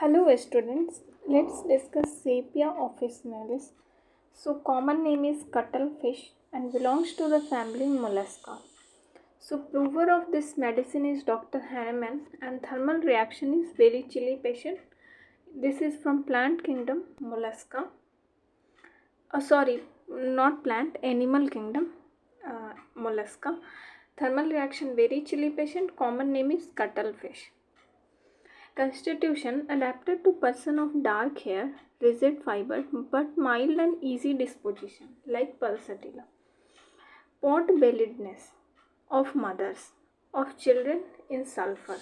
Hello students, let's discuss Sepia officinalis. So common name is cuttlefish and belongs to the family Mollusca. So prover of this medicine is Dr. Hahnemann and thermal reaction is very chilly patient. This is from plant kingdom Mollusca. Not plant, animal kingdom Mollusca. Thermal reaction very chilly patient. Common name is cuttlefish. Constitution adapted to person of dark hair, rigid fiber, but mild and easy disposition, like pulsatilla. Pot-belliedness of mothers, of children in sulfur.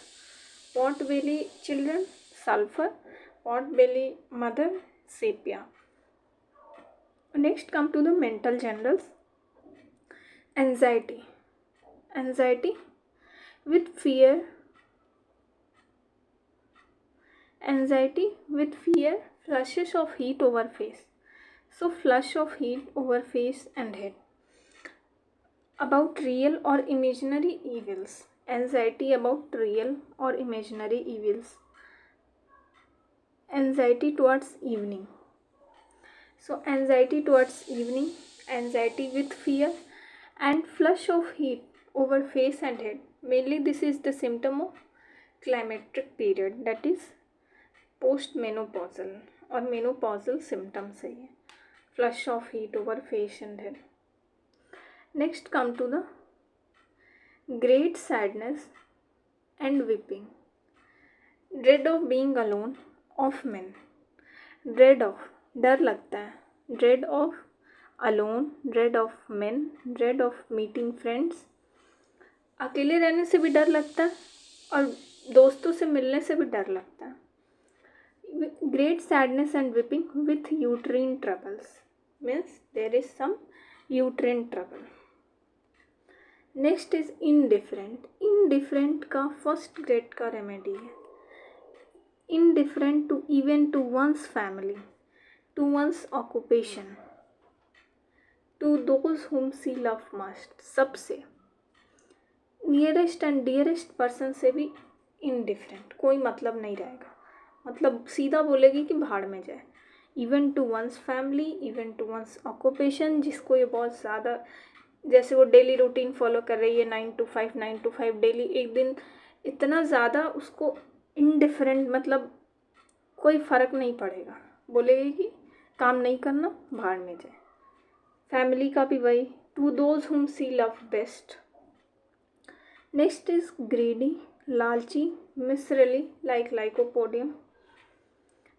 Pot-belly children, sulfur. Pot-belly mother, sepia. Next come to the mental generals. Anxiety. Anxiety with fear. Anxiety with fear, flushes of heat over face. So flush of heat over face and head. About real or imaginary evils. Anxiety about real or imaginary evils. Anxiety towards evening. So anxiety towards evening, anxiety with fear and flush of heat over face and head. Mainly this is the symptom of climacteric period, that is post menopausal और menopausal symptoms है ये. Flush of heat over face and head. Next come to the great sadness and weeping. Dread of being alone of men. Dread of डर लगता है. Dread of alone, dread of men, dread of meeting friends. अकेले रहने से भी डर लगता है और दोस्तों से मिलने से भी डर लगता है. Great sadness and weeping with uterine troubles, means there is some uterine trouble. Next is indifferent. Indifferent का first grade का remedy है. Indifferent to even to one's family, to one's occupation, to those whom she love most. सबसे nearest and dearest person से भी indifferent, कोई मतलब नहीं रहेगा. मतलब सीधा बोलेगी कि भाड़ में जाए. Even to one's family, even to one's occupation, जिसको ये बहुत ज़्यादा, जैसे वो डेली रूटीन फॉलो कर रही है 9 to 5 9 to 5 डेली, एक दिन इतना ज़्यादा उसको इनडिफरेंट, मतलब कोई फ़र्क नहीं पड़ेगा, बोलेगी कि काम नहीं करना, भाड़ में जाए. फैमिली का भी वही. To those whom see love best. Next is greedy, लालची, miserly, like lycopodium.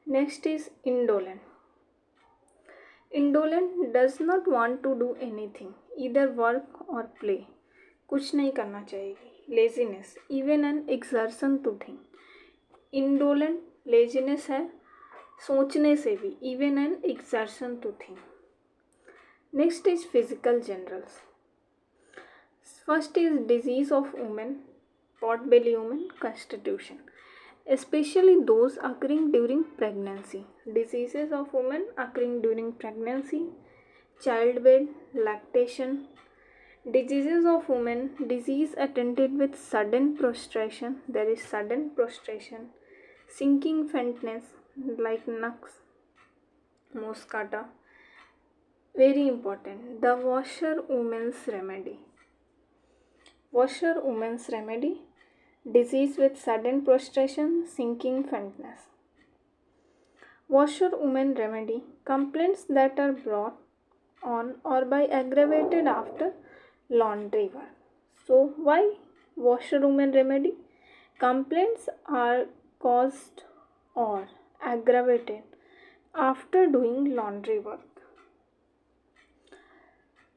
Next is indolent. Indolent does not want to do anything, either work or play. कुछ नहीं करना चाहेगी. Laziness, even an exertion to think. Indolent, laziness है सोचने से भी, even an exertion to think. Next is physical generals. First is disease of women, pot belly woman, constitution. Especially those occurring during pregnancy. Diseases of women occurring during pregnancy, childbed, lactation. Diseases of women, disease attended with sudden prostration. There is sudden prostration, sinking faintness like nux moscata. Very important. The washerwoman's remedy. Washerwoman's remedy. Disease with sudden prostration, sinking faintness. Washerwoman remedy. Complaints that are brought on or by aggravated after laundry work. So why washerwoman remedy? Complaints are caused or aggravated after doing laundry work.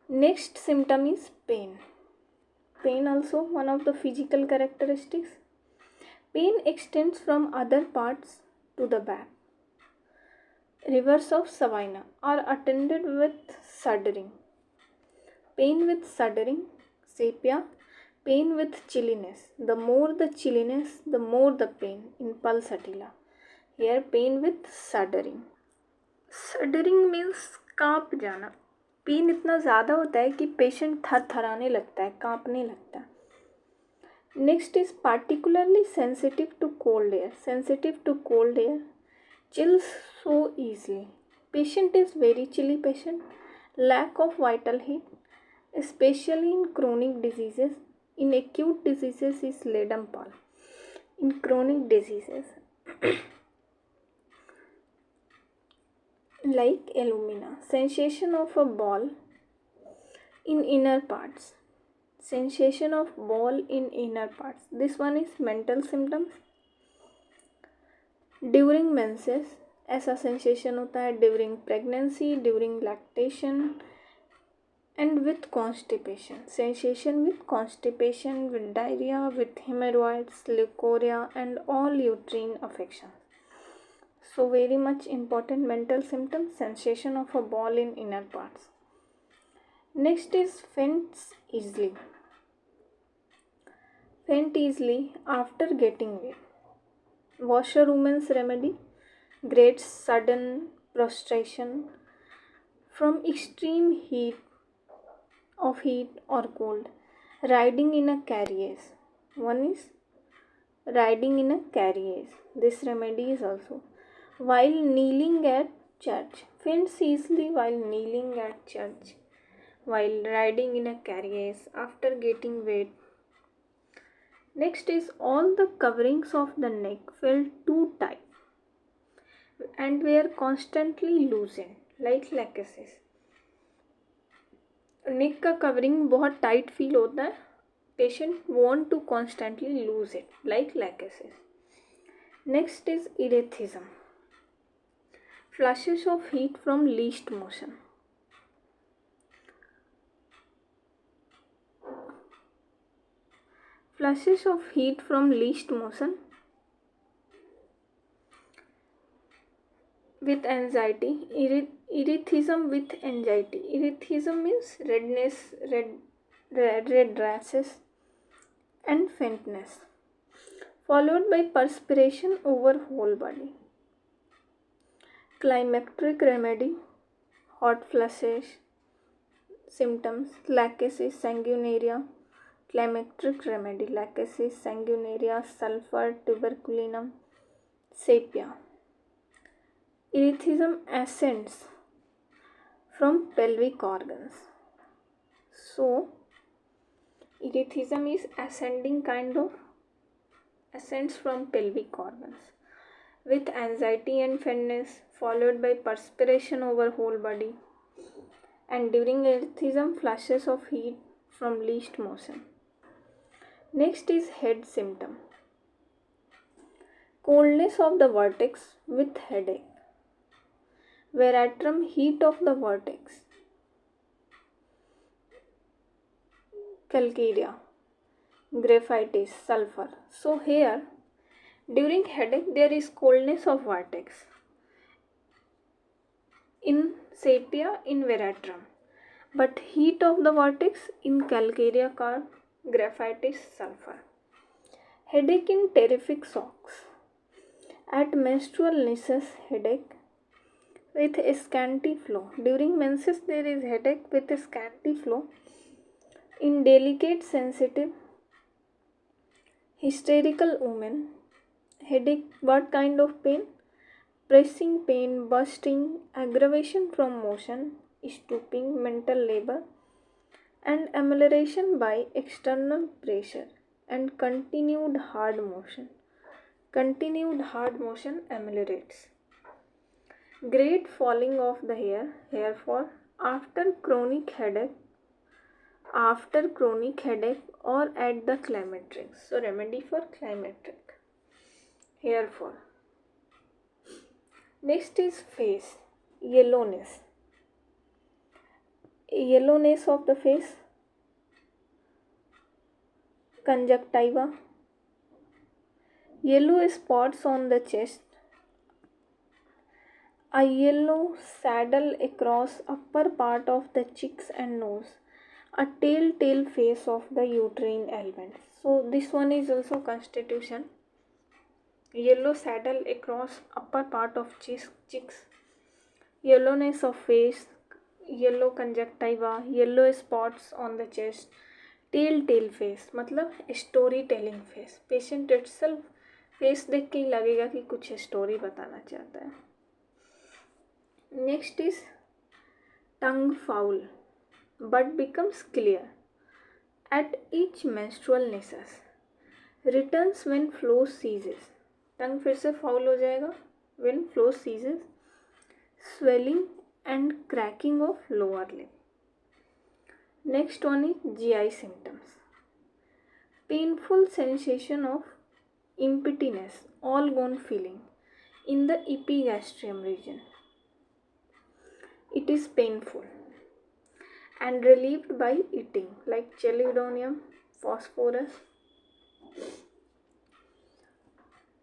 Next symptom is pain. Pain also one of the physical characteristics. Pain extends from other parts to the back. Rivers of savina are attended with shuddering. Pain with shuddering, sepia. Pain with chilliness. The more the chilliness, the more the pain in pulsatilla. Here pain with shuddering. Shuddering means कांप जाना. Pen इतना ज़्यादा होता है कि patient थरथराने लगता है, कांपने लगता है. Next is particularly sensitive to cold air. Sensitive to cold air, chills so easily. Patient is very chilly patient. Lack of vital heat, especially in chronic diseases. In acute diseases is laden pall. In chronic diseases like alumina, sensation of a ball in inner parts. Sensation of ball in inner parts. This one is mental symptoms. During menses ऐसा sensation होता है, during pregnancy, during lactation and with constipation. Sensation with constipation, with diarrhoea, with haemorrhoids, leucorrhoea and all uterine affection. So very much important mental symptom, sensation of a ball in inner parts. Next is faints easily. Faint easily after getting wet. Washerwoman's remedy, great sudden prostration from extreme heat or cold. Riding in a carriage. One is riding in a carriage. This remedy is also. While kneeling at church. Faints easily while kneeling at church. While riding in a carriage after getting wet. Next is all the coverings of the neck felt too tight and were constantly loosened like laces. Neck का covering बहुत tight feel होता है. Patient want to constantly loose it like laces. Next is erethism. Flashes of heat from least motion. Flashes of heat from least motion with anxiety. Erethism with anxiety. Erethism means redness, red rashes and faintness, followed by perspiration over whole body. Climacteric remedy, hot flushes, symptoms, lachesis, sanguinaria. Climacteric remedy, lachesis, sanguinaria, sulfur, tuberculinum, sepia. Erethism ascends from pelvic organs. So, erethism is ascending kind of ascends from pelvic organs with anxiety and faintness, followed by perspiration over whole body, and during erethism flashes of heat from least motion. Next is head symptom. Coldness of the vertex with headache. Veratrum, heat of the vertex. Calcarea. Graphitis, sulfur. So here during headache there is coldness of vertex. In sepia, in veratrum. But heat of the vertex in calcarea, graphitis, sulfur. Headache in terrific shocks. At menstrual nissus, headache with scanty flow. During menses there is headache with scanty flow. In delicate, sensitive, hysterical women, headache, what kind of pain? Pressing pain, bursting, aggravation from motion, stooping, mental labor, and amelioration by external pressure and continued hard motion. Continued hard motion ameliorates. Great falling of the hair fall after chronic headache or at the climacteric. So remedy for climacteric hair fall. Next is face, yellowness. Yellowness of the face, conjunctiva, yellow spots on the chest, a yellow saddle across upper part of the cheeks and nose, a telltale face of the uterine element. So this one is also constitution. Yellow saddle across upper part of cheeks, yellowness of face, yellow conjunctiva, yellow spots on the chest, telltale face मतलब story telling face. Patient itself face देख के ही लगेगा कि कुछ story बताना चाहता है। Next is tongue foul but becomes clear at each menstrual nisus, returns when flow ceases. Tongue फिर से फाउल हो जाएगा when flow ceases, swelling and cracking of lower lip. Next one is GI symptoms. Painful sensation of emptiness, all gone feeling in the epigastrium region. It is painful and relieved by eating like chelidonium, phosphorus.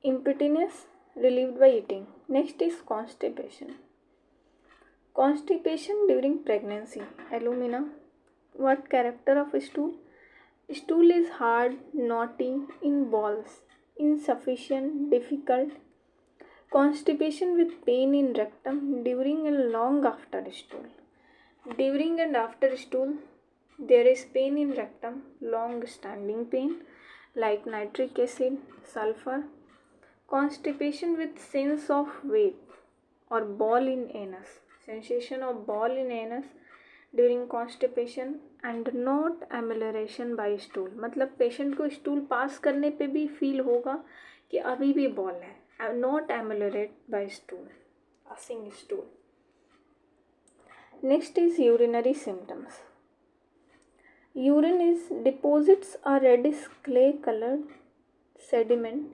Emptiness relieved by eating. Next is constipation. Constipation during pregnancy. Alumina. What character of stool? Stool is hard, knotty, in balls, insufficient, difficult. Constipation with pain in rectum during and long after stool. During and after stool, there is pain in rectum, long standing pain like nitric acid, sulfur. Constipation with sense of weight or ball in anus. Sensation of ball in anus during constipation and not amelioration by stool, मतलब patient को stool pass करने पे भी feel होगा कि अभी भी ball है, not ameliorate by stool, passing stool. Next is urinary symptoms. Urine is deposits a reddish clay colored sediment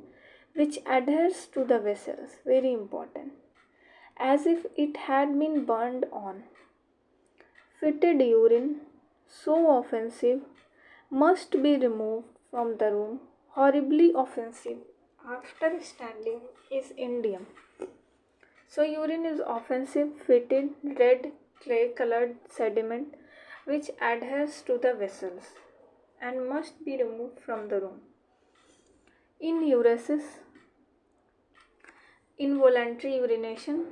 which adheres to the vessels, very important, as if it had been burned on. Fetid urine, so offensive, must be removed from the room. Horribly offensive after standing is Indian. So urine is offensive, fetid, red, clay-colored sediment which adheres to the vessels and must be removed from the room. In uresis, involuntary urination,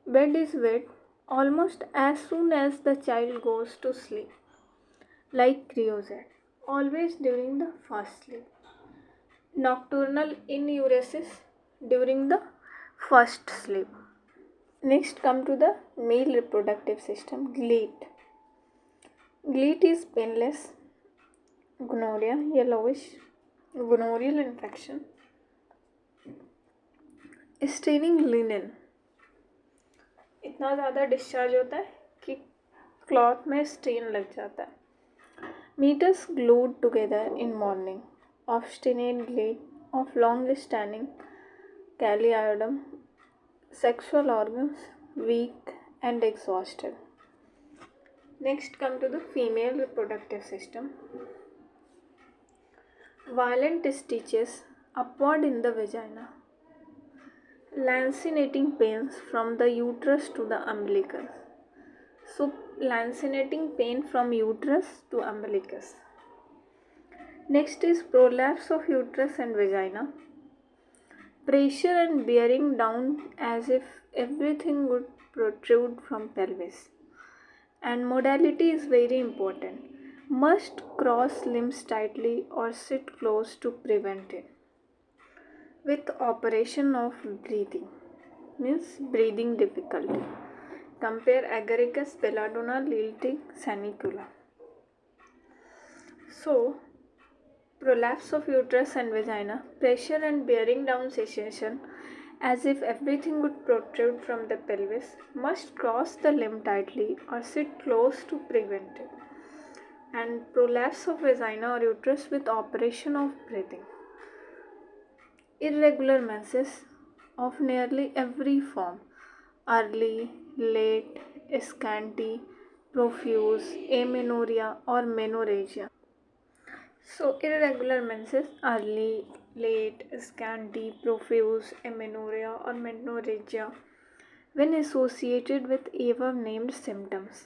bed is wet almost as soon as the child goes to sleep, like creosote, always during the first sleep. Nocturnal inuresis during the first sleep. Next come to the male reproductive system, gleat. Gleat is painless, gonorrhea, yellowish, gonorrheal infection. Staining linen, इतना ज़्यादा discharge होता है कि cloth में stand लग जाता है. Meatus glued together in morning, obstinate gleet, of long standing, कैलियाडम, sexual organs weak and exhausted. Next come to the female reproductive system. Violent stitches upward in the vagina, lancinating pains from the uterus to the umbilicus. So lancinating pain from uterus to umbilicus. Next is prolapse of uterus and vagina. Pressure and bearing down as if everything would protrude from pelvis. And modality is very important. Must cross limbs tightly or sit close to prevent it. With operation of breathing, means breathing difficulty. Compare agaricus, belladonna, lilting, sanicula. So, prolapse of uterus and vagina, pressure and bearing down sensation as if everything would protrude from the pelvis, must cross the limb tightly or sit close to prevent it. And prolapse of vagina or uterus with operation of breathing. Irregular menses of nearly every form, early, late, scanty, profuse, amenorrhea or menorrhagia. So irregular menses, early, late, scanty, profuse, amenorrhea or menorrhagia when associated with above named symptoms.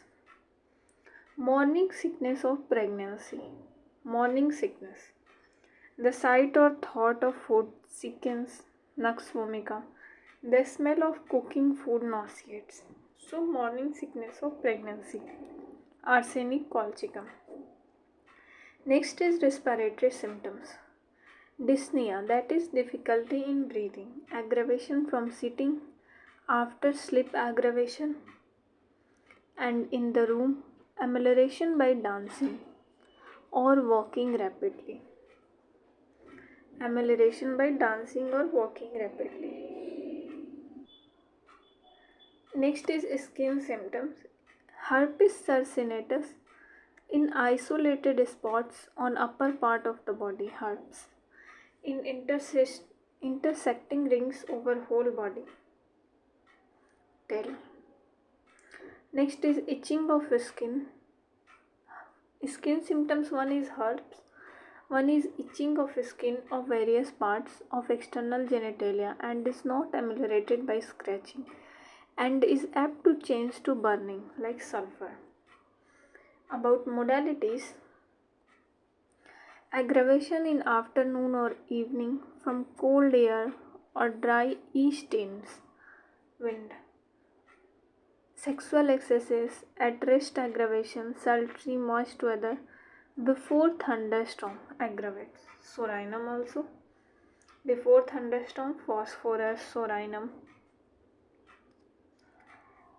Morning sickness of pregnancy. Morning sickness. The sight or thought of food sickens, nux vomica. The smell of cooking food nauseates. So morning sickness of pregnancy. Arsenic colchicum. Next is respiratory symptoms. Dyspnea, that is difficulty in breathing, aggravation from sitting, after sleep aggravation, and in the room, amelioration by dancing or walking rapidly. Amelioration by dancing or walking rapidly. Next is skin symptoms. Herpes circinatus in isolated spots on upper part of the body, herpes. In intersecting rings over whole body, tail. Next is itching of skin. Skin symptoms, one is herpes, one is itching of skin of various parts of external genitalia and is not ameliorated by scratching and is apt to change to burning like sulfur. About modalities, aggravation in afternoon or evening from cold air or dry east winds, wind. Sexual excesses, at rest aggravation, sultry moist weather before thunderstorm aggravates. Sorinum also. Before thunderstorm, phosphorus, sorinum.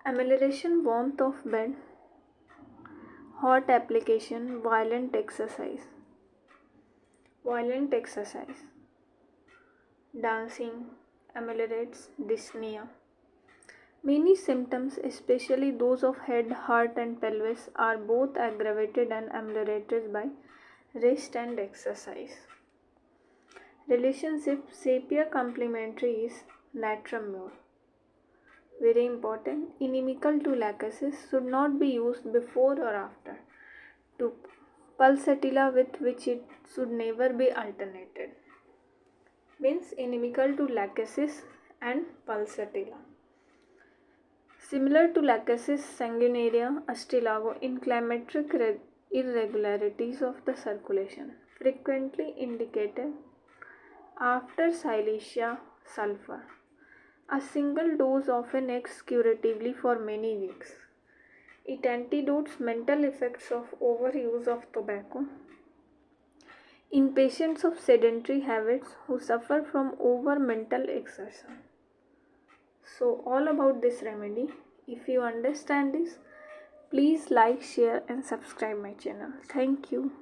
Amelioration, warmth of bed, hot application, violent exercise. Violent exercise. Dancing ameliorates dyspnea. Many symptoms, especially those of head, heart, and pelvis, are both aggravated and ameliorated by rest and exercise. Relationship, Sepia complementary is natrum mure. Very important. Inimical to lachesis should not be used before or after. To pulsatilla, with which it should never be alternated. Means inimical to lachesis and pulsatilla. Similar to lachesis sanguinaria, astilago in climacteric irregularities of the circulation, frequently indicated after silesia sulfur. A single dose often acts curatively for many weeks. It antidotes mental effects of overuse of tobacco in patients of sedentary habits who suffer from over mental exertion. So all about this remedy. If you understand this, please like, share and subscribe my channel. Thank you.